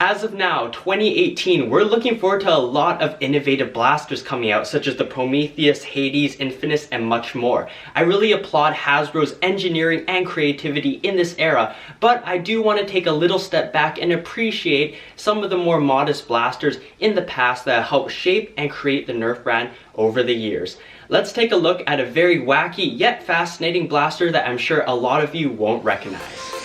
As of now, 2018, we're looking forward to a lot of innovative blasters coming out, such as the Prometheus, Hades, Infinus, and much more. I really applaud Hasbro's engineering and creativity in this era, but I do want to take a little step back and appreciate some of the more modest blasters in the past that helped shape and create the Nerf brand over the years. Let's take a look at a very wacky yet fascinating blaster that I'm sure a lot of you won't recognize.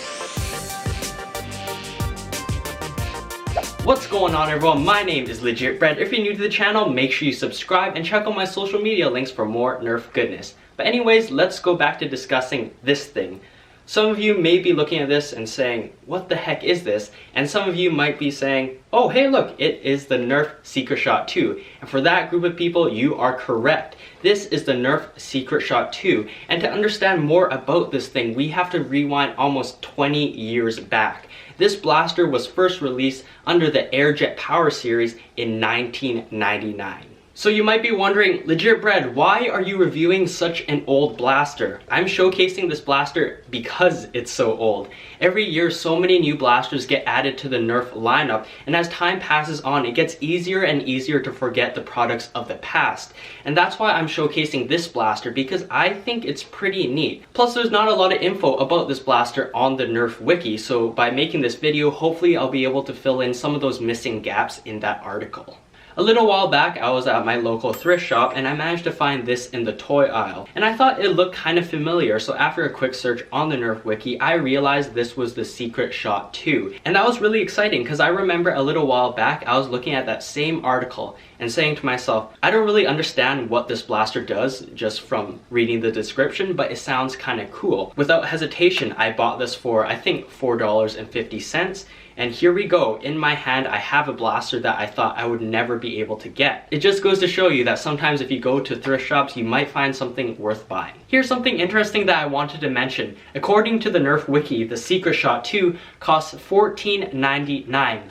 What's going on, everyone? My name is legitbread. If you're new to the channel, make sure you subscribe and check out my social media links for more Nerf goodness. But anyways, let's go back to discussing this thing. Some of you may be looking at this and saying, what the heck is this? And some of you might be saying, oh hey look, it is the Nerf Secret Shot 2. And for that group of people, you are correct. This is the Nerf Secret Shot 2. And to understand more about this thing, we have to rewind almost 20 years back. This blaster was first released under the Airjet Power series in 1999. So you might be wondering, legitbread, why are you reviewing such an old blaster? I'm showcasing this blaster because it's so old. Every year, so many new blasters get added to the Nerf lineup, and as time passes on, it gets easier and easier to forget the products of the past. And that's why I'm showcasing this blaster, because I think it's pretty neat. Plus, there's not a lot of info about this blaster on the Nerf wiki, so by making this video, hopefully I'll be able to fill in some of those missing gaps in that article. A little while back, I was at my local thrift shop and I managed to find this in the toy aisle. And I thought it looked kind of familiar, so after a quick search on the Nerf wiki, I realized this was the Secret Shot 2. And that was really exciting because I remember a little while back, I was looking at that same article and saying to myself, I don't really understand what this blaster does just from reading the description, but it sounds kind of cool. Without hesitation, I bought this for, I think, $4.50. And here we go. In my hand, I have a blaster that I thought I would never be able to get. It just goes to show you that sometimes if you go to thrift shops, you might find something worth buying. Here's something interesting that I wanted to mention. According to the Nerf wiki, the Secret Shot 2 costs $14.99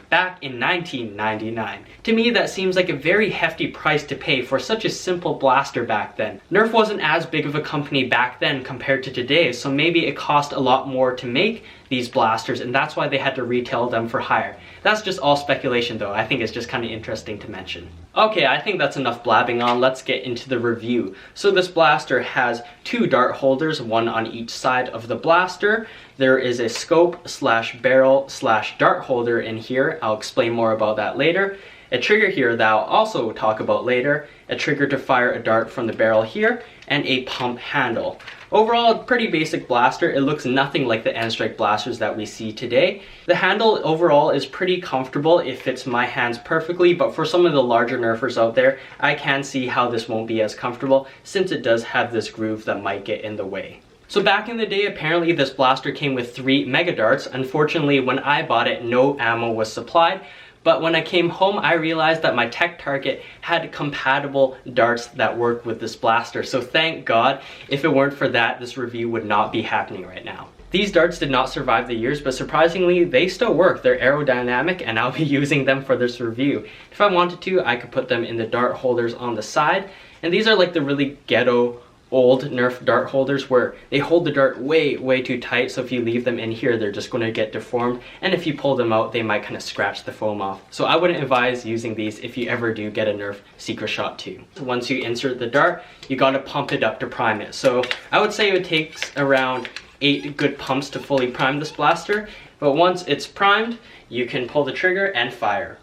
back in 1999. To me, that seems like a very hefty price to pay for such a simple blaster back then. Nerf wasn't as big of a company back then compared to today, so maybe it cost a lot more to make these blasters, and that's why they had to retail them for higher. That's just all speculation though. I think it's just kind of interesting to mention. Okay, I think that's enough blabbing on. Let's get into the review. So this blaster has two dart holders, one on each side of the blaster. There is a scope slash barrel slash dart holder in here. I'll explain more about that later. A trigger here that I'll also talk about later, a trigger to fire a dart from the barrel here, and a pump handle. Overall, pretty basic blaster. It looks nothing like the N-Strike blasters that we see today. The handle overall is pretty comfortable. It fits my hands perfectly, but for some of the larger Nerfers out there, I can see how this won't be as comfortable since it does have this groove that might get in the way. So back in the day, apparently this blaster came with 3 mega darts. Unfortunately, when I bought it, no ammo was supplied. But when I came home, I realized that my tech target had compatible darts that worked with this blaster. So thank God, if it weren't for that, this review would not be happening right now. These darts did not survive the years, but surprisingly, they still work. They're aerodynamic, and I'll be using them for this review. If I wanted to, I could put them in the dart holders on the side. And these are like the really ghetto old Nerf dart holders where they hold the dart way too tight, so if you leave them in here, they're just going to get deformed, and if you pull them out, they might kind of scratch the foam off. So I wouldn't advise using these if you ever do get a Nerf Secret Shot 2. Once you insert the dart, you got to pump it up to prime it. So I would say it takes around 8 good pumps to fully prime this blaster, but once it's primed, you can pull the trigger and fire.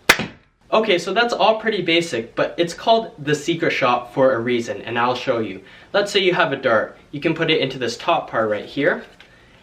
Okay, so that's all pretty basic, but it's called the Secret Shot for a reason, and I'll show you. Let's say you have a dart. You can put it into this top part right here.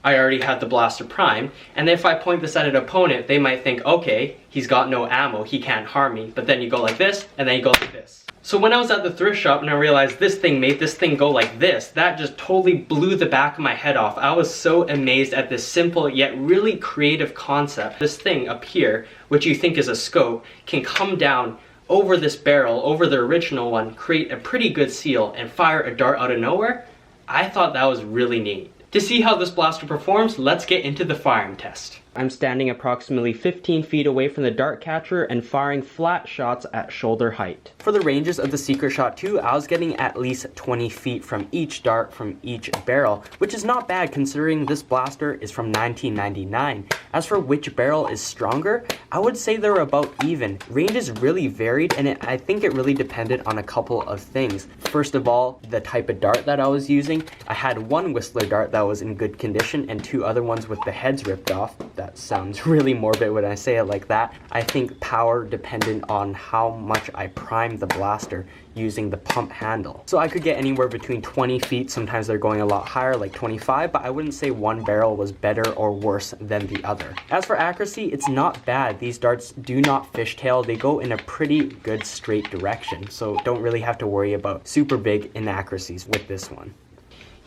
I already have the blaster primed, and if I point this at an opponent, they might think, okay, he's got no ammo, he can't harm me, but then you go like this, and then you go like this. So when I was at the thrift shop and I realized this thing made this thing go like this, that just totally blew the back of my head off. I was so amazed at this simple yet really creative concept. This thing up here, which you think is a scope, can come down over this barrel, over the original one, create a pretty good seal, and fire a dart out of nowhere. I thought that was really neat. To see how this blaster performs, let's get into the firing test. I'm standing approximately 15 feet away from the dart catcher and firing flat shots at shoulder height. For the ranges of the Secret Shot 2, I was getting at least 20 feet from each dart from each barrel, which is not bad considering this blaster is from 1999. As for which barrel is stronger, I would say they're about even. Ranges really varied, and I think it really depended on a couple of things. First of all, the type of dart that I was using. I had one Whistler dart that was in good condition and two other ones with the heads ripped off. That sounds really morbid when I say it like that. I think power depended on how much I primed the blaster using the pump handle. So I could get anywhere between 20 feet, sometimes they're going a lot higher like 25, but I wouldn't say one barrel was better or worse than the other. As for accuracy, it's not bad. These darts do not fishtail, they go in a pretty good straight direction, so don't really have to worry about super big inaccuracies with this one.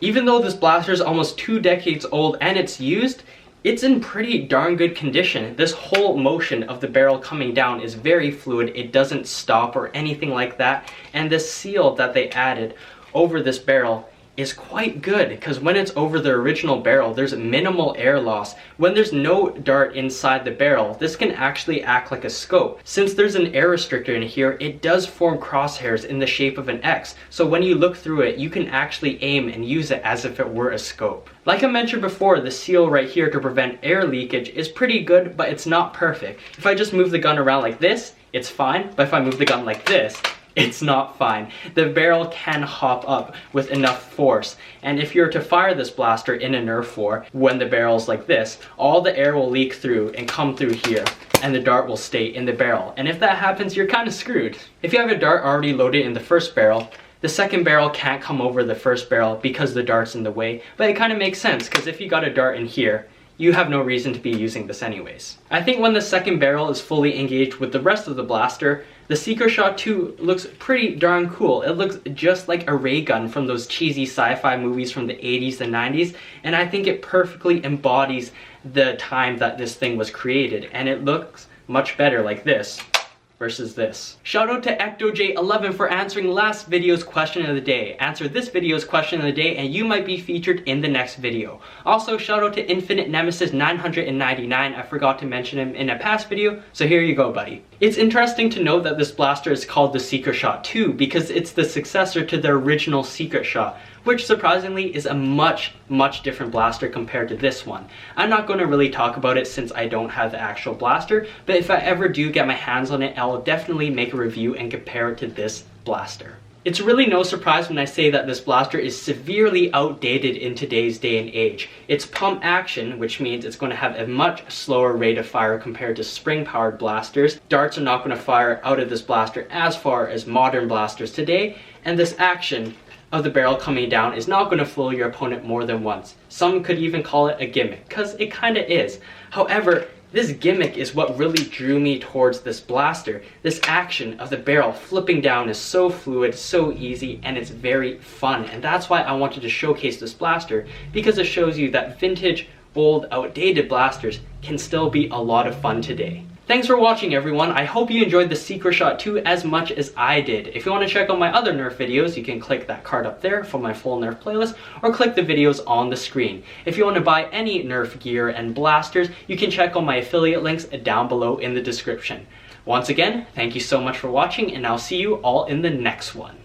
Even though this blaster is almost 2 decades old and it's used, it's in pretty darn good condition. This whole motion of the barrel coming down is very fluid. It doesn't stop or anything like that. And the seal that they added over this barrel is quite good, because when it's over the original barrel, there's minimal air loss. When there's no dart inside the barrel, this can actually act like a scope. Since there's an air restrictor in here, it does form crosshairs in the shape of an X. So when you look through it, you can actually aim and use it as if it were a scope. Like I mentioned before, the seal right here to prevent air leakage is pretty good, but it's not perfect. If I just move the gun around like this, it's fine, but if I move the gun like this, it's not fine. The barrel can hop up with enough force, and if you're to fire this blaster in a Nerf war when the barrel's like this, all the air will leak through and come through here, and the dart will stay in the barrel. And if that happens, you're kind of screwed. If you have a dart already loaded in the first barrel, the second barrel can't come over the first barrel because the dart's in the way, but it kind of makes sense, because if you got a dart in here, you have no reason to be using this anyways. I think when the second barrel is fully engaged with the rest of the blaster, the Secret Shot 2 looks pretty darn cool. It looks just like a ray gun from those cheesy sci-fi movies from the 80s and 90s, and I think it perfectly embodies the time that this thing was created, and it looks much better like this versus this. Shout out to EctoJ11 for answering last video's question of the day. Answer this video's question of the day and you might be featured in the next video. Also, shout out to Infinite Nemesis 999. I forgot to mention him in a past video, so here you go, buddy. It's interesting to note that this blaster is called the Secret Shot 2 because it's the successor to the original Secret Shot, which surprisingly is a much different blaster compared to this one. I'm not going to really talk about it since I don't have the actual blaster, but if I ever do get my hands on it, I'll definitely make a review and compare it to this blaster. It's really no surprise when I say that this blaster is severely outdated in today's day and age. It's pump action, which means it's going to have a much slower rate of fire compared to spring-powered blasters. Darts are not going to fire out of this blaster as far as modern blasters today, and this action of the barrel coming down is not going to fool your opponent more than once. Some could even call it a gimmick, because it kind of is. However, this gimmick is what really drew me towards this blaster. This action of the barrel flipping down is so fluid, so easy, and it's very fun. And that's why I wanted to showcase this blaster, because it shows you that vintage, old, outdated blasters can still be a lot of fun today. Thanks for watching, everyone. I hope you enjoyed the Secret Shot 2 as much as I did. If you want to check out my other Nerf videos, you can click that card up there for my full Nerf playlist, or click the videos on the screen. If you want to buy any Nerf gear and blasters, you can check out my affiliate links down below in the description. Once again, thank you so much for watching, and I'll see you all in the next one.